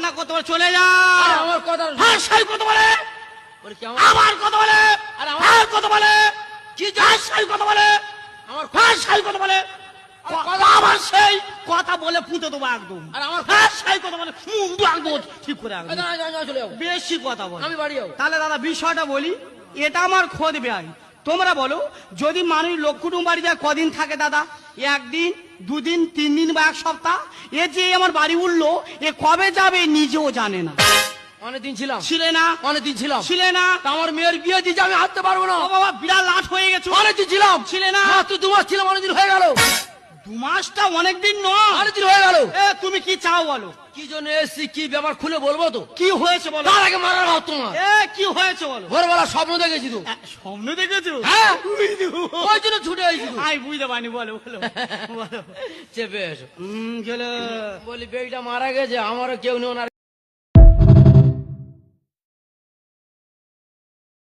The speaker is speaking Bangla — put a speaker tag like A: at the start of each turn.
A: কান্না করতে বলে চলে যা।
B: আমার কথা
A: হ্যাঁ সেই কথা বলে, আমার কথা বলে,
B: আরে
A: হ্যাঁ কথা বলে,
B: কি
A: হ্যাঁ সেই কথা বলে,
B: আমার
A: হ্যাঁ সেই কথা বলে, আবার সেই কথা বলে পুঁতে দেবো একদম।
B: আর আমার
A: হ্যাঁ সেই কথা বলে মুন্ডু একদম ঠিক করে একদম।
B: চলে যাবো,
A: বেশি কথা বলে।
B: আমি বাড়ি যাবো।
A: তাহলে দাদা বিষয়টা বলি, এটা আমার খোদ ব্যয়। তোমরা বলো, যদি মানুষ লোক কুটুম বাড়ি যায় কদিন থাকে দাদা? একদিন, দুদিন, 3 দিন বা 1 সপ্তাহ। এ যে আমার বাড়ি উঠলো, এ কবে যাবে নিজেও জানে না।
B: অনেকদিন ছিলাম,
A: ছিলে না?
B: অনেকদিন ছিলাম,
A: ছিলে না?
B: তা আমার মেয়ের বিয়ে দিয়েছে, আমি হাঁটতে পারবো না।
A: ও বাবা বিড়াল লাট হয়ে গেছে।
B: অনেকদিন ছিলাম,
A: ছিলে না?
B: মাত্র 2 মাস ছিলাম, অনেকদিন হয়ে গেল।
A: 2 মাসটা অনেকদিন নয়,
B: অনেকদিন হয়ে গেল।
A: এ তুমি কি চাও বলো?
B: কি জন্য এসছি, কি ব্যাপার খুলে বলবো তো?
A: কি হয়েছে বলো?
B: তার আগে মারার ভাব তোমার।
A: এ কি হয়েছে বলো?
B: ভোরবেলা স্বপ্ন দেখেছি তো।
A: স্বপ্ন দেখেছো?
B: হ্যাঁ,
A: বুঝতে
B: ওই জন্য ছুটে এসেছি তো।
A: আমি বুঝতে পারিনি, বলো বলো বলো।
B: চেপে এসো।
A: চলো।
B: বলি বেগটা মারা গেছে, আমারও কেউ নেই, ওনার